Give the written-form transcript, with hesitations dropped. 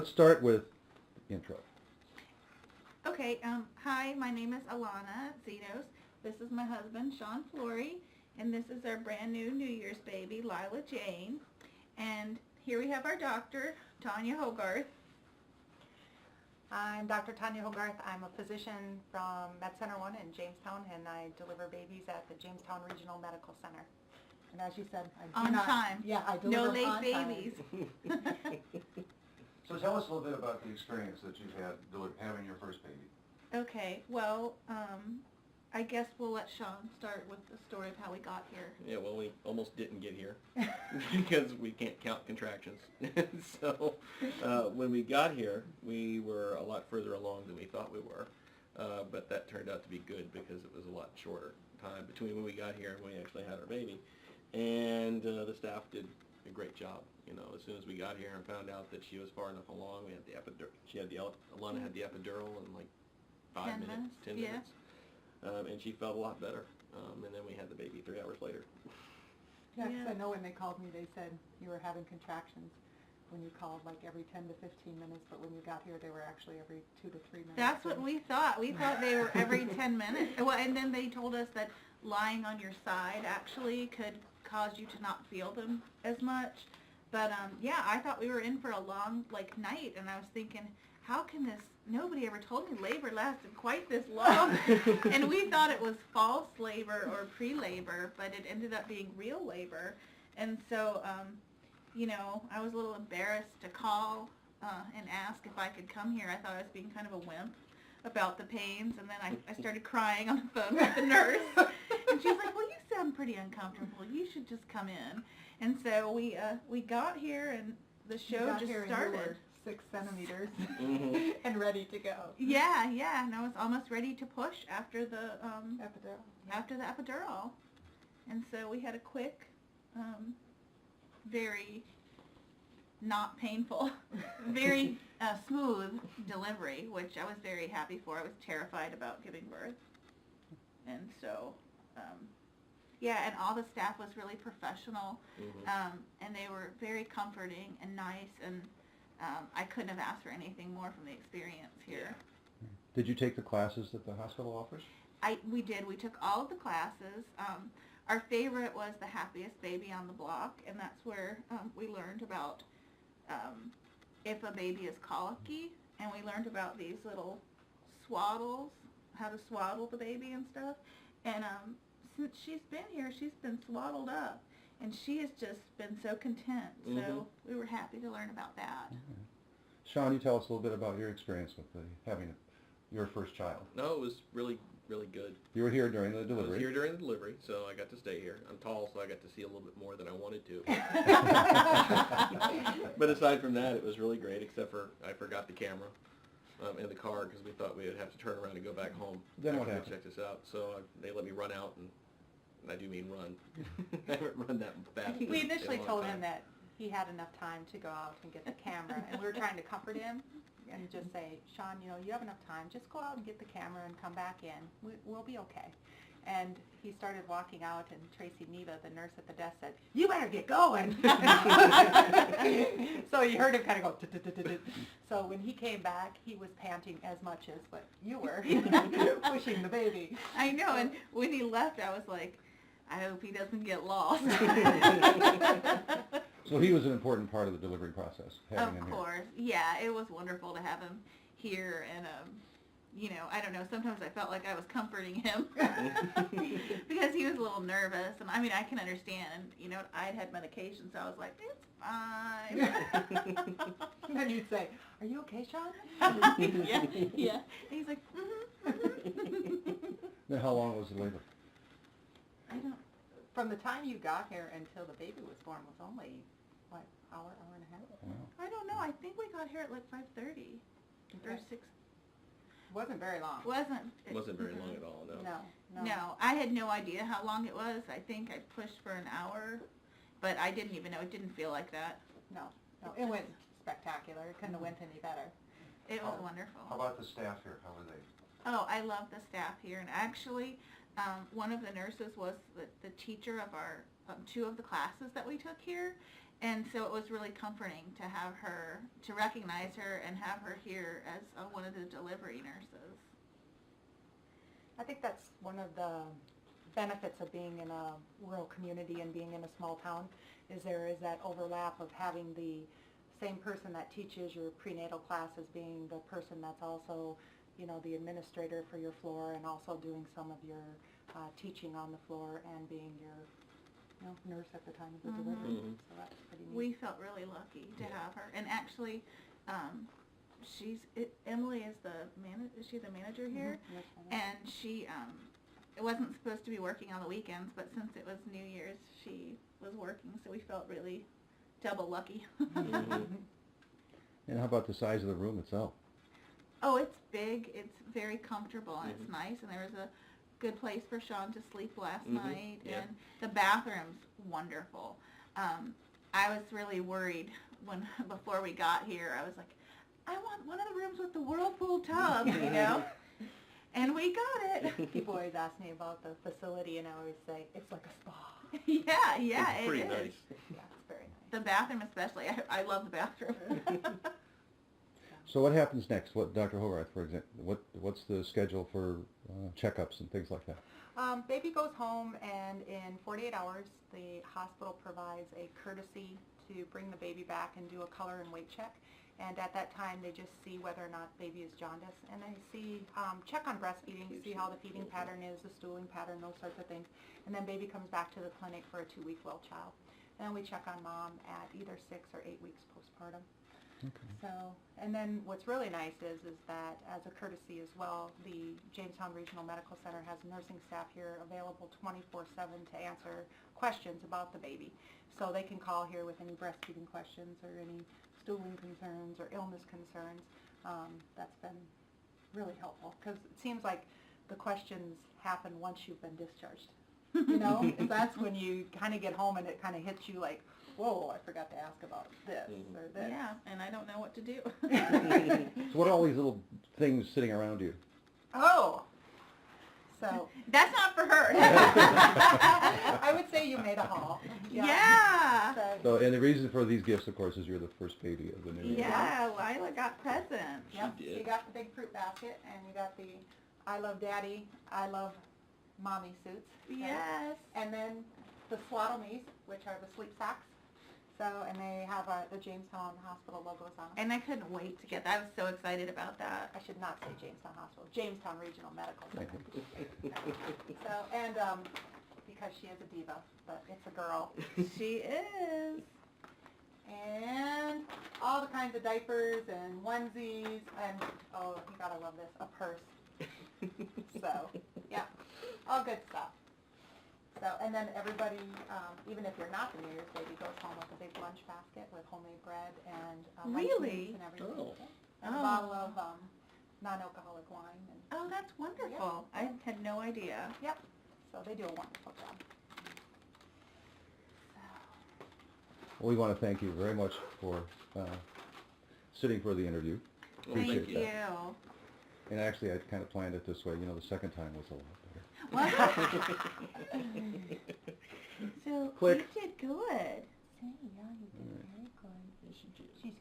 Let's start with intro. Okay, hi, my name is Alana Zinos. This is my husband, Sean Flory, and this is our brand new New Year's baby, Lila Jane. And here we have our doctor, Tanya Hogarth. I'm Dr. Tanya Hogarth. I'm a physician from Med Center 1 in Jamestown, and I deliver babies at the Jamestown Regional Medical Center. And as you said, I do On not, time. Yeah, I No deliver late on time. babies. So tell us a little bit about the experience that you've had having your first baby. Okay, well, I guess we'll let Sean start with the story of how we got here. Yeah, well, we almost didn't get here because we can't count contractions. So when we got here, we were a lot further along than we thought we were. But that turned out to be good because it was a lot shorter time between when we got here and when we actually had our baby. And the staff did a great job. You know, as soon as we got here and found out that she was far enough along, we had the epidural. Alana had the epidural in like 10 minutes. And she felt a lot better. And then we had the baby 3 hours later. Yeah, 'cause Yeah. I know when they called me, they said you were having contractions when you called, like every 10 to 15 minutes, but when you got here, they were actually every 2 to 3 minutes. That's what we thought. We thought they were every 10 minutes. Well, and then they told us that lying on your side actually could cause you to not feel them as much. But yeah, I thought we were in for a long night, and I was thinking, how can this? Nobody ever told me labor lasted quite this long. And we thought it was false labor or pre-labor, but it ended up being real labor. And so, you know, I was a little embarrassed to call and ask if I could come here. I thought I was being kind of a wimp about the pains, and then I started crying on the phone with the nurse. And she's like, well, you sound pretty uncomfortable. You should just come in. And so we got here, and the show just started. And you were 6 centimeters Mm-hmm. and ready to go. Yeah, and I was almost ready to push after the Epidural. epidural. And so we had a quick, very not painful, very smooth delivery, which I was very happy for. I was terrified about giving birth. And so, yeah, and all the staff was really professional, and they were very comforting and nice, and I couldn't have asked for anything more from the experience here. Did you take the classes that the hospital offers? We did. We took all of the classes. Our favorite was the Happiest Baby on the Block, and that's where we learned about if a baby is colicky, and we learned about these little swaddles, how to swaddle the baby and stuff. And since she's been here, she's been swaddled up, and she has just been so content. So we were happy to learn about that. Okay. Sean, you tell us a little bit about your experience with having your first child. No, it was really, really good. You were here during the I was delivery. here during the delivery, so I got to stay here. I'm tall, so I got to see a little bit more than I wanted to. But aside from that, it was really great, except for I forgot the camera in the car because we thought we would have to turn around and go back home. Then what after happened? we checked this out. So they let me run out, and I do mean run. I haven't run that fast. We in a initially long told time. him that he had enough time to go out and get the camera, and we were trying to comfort him and just say, Sean, you know, you have enough time. Just go out and get the camera and come back in. We'll be okay. And he started walking out, and Tracy Neva, the nurse at the desk, said, you better get going. So you heard him kind of go, "Tut-tut-tut-tut." So when he came back, he was panting as much as what you were, pushing the baby. I know, and when he left, I was like, I hope he doesn't get lost. So he was an important part of the delivery process, having him Of here. course. Yeah, it was wonderful to have him here, and you know, I don't know, sometimes I felt like I was comforting him because he was a little nervous, and I mean, I can understand, you know, I'd had medication, so I was like, it's fine. And then you'd say, are you okay, Sean? yeah. And he's like, Then how long was the labor? I don't, From the time you got here until the baby was born was only, what, hour and a half? Wow. I don't know, I think we got here at like 5:30 or Okay. 6. Wasn't very long. It wasn't very long at all, no. No, I had no idea how long it was. I think I pushed for an hour, but I didn't even know. It didn't feel like that. No, it went spectacular. It couldn't have went any better. It was wonderful. How about the staff here? How were they? Oh, I love the staff here, and actually, one of the nurses was the teacher of our 2 of the classes that we took here, And so it was really comforting to have her, to recognize her and have her here as one of the delivery nurses. I think that's one of the benefits of being in a rural community and being in a small town, is there is that overlap of having the same person that teaches your prenatal class as being the person that's also, you know, the administrator for your floor and also doing some of your teaching on the floor and being your, you know, nurse at the time of the delivery. Mhm. So that's pretty neat. We felt really lucky to have her. And actually, Emily is is she the manager here? Yes, I know. And she wasn't supposed to be working on the weekends, but since it was New Year's, she was working, so we felt really double lucky. Mhm. And how about the size of the room itself? Oh, it's big, it's very comfortable, and it's Mhm. nice, and there was a good place for Sean to sleep last Mhm, night, yeah. and the bathroom's wonderful. I was really worried before we got here. I was like, I want one of the rooms with the whirlpool tub, you know? And we got it. People always ask me about the facility, and I always say, it's like a spa. Yeah, It's it pretty is. nice. Yeah, it's very nice. The bathroom especially. I love the bathroom. So what happens next? What, Dr. Hogarth, for example, what's the schedule for checkups and things like that? Baby goes home, and in 48 hours, the hospital provides a courtesy to bring the baby back and do a color and weight check. And at that time, they just see whether or not baby is jaundice, and they see, check on breastfeeding, see how the feeding pattern is, the stooling pattern, those sorts of things. And then baby comes back to the clinic for a 2-week well child. And then we check on mom at either 6 or 8 weeks postpartum. Okay. So, and then what's really nice is that as a courtesy as well, the Jamestown Regional Medical Center has nursing staff here available 24/7 to answer questions about the baby. So they can call here with any breastfeeding questions or any stooling concerns or illness concerns. That's been really helpful, because it seems like the questions happen once you've been discharged. You know, and that's when you kind of get home and it kind of hits you like, whoa, I forgot to ask about this or this. Yeah, and I don't know what to do. So what are all these little things sitting around you? Oh, so That's not for her. I would say you made a haul. Yeah. So, So, and the reason for these gifts, of course, is you're the first baby of the new year. Yeah, Lila got presents. yep, She did. you got the big fruit basket, and you got the I love daddy, I love mommy suits. okay? Yes. And then the swaddle me's, which are the sleep sacks. So, and they have the Jamestown Hospital logos on them. And I couldn't wait to get that. I was so excited about that. I should not say Jamestown Hospital, Jamestown Regional Medical Thank Center. you. So, and because she is a diva, but it's a girl. She is. And all the kinds of diapers and onesies, and, oh, you gotta love this, a purse. So, yeah, all good stuff. So, and then everybody, even if you're not the New Year's baby, goes home with a big lunch basket with homemade bread and white Really? beans and everything. Oh. And a Oh. bottle of non-alcoholic wine. And, Oh, that's wonderful. I had no idea. yep, so they do a wonderful job. Well, we want to thank you very much for sitting for the interview. Well, Thank Appreciate you. that. And actually, I kind of planned it this way. You know, the second time was a lot better. So Click. you did good. Say, yeah, you did very good. Yes, she did. She's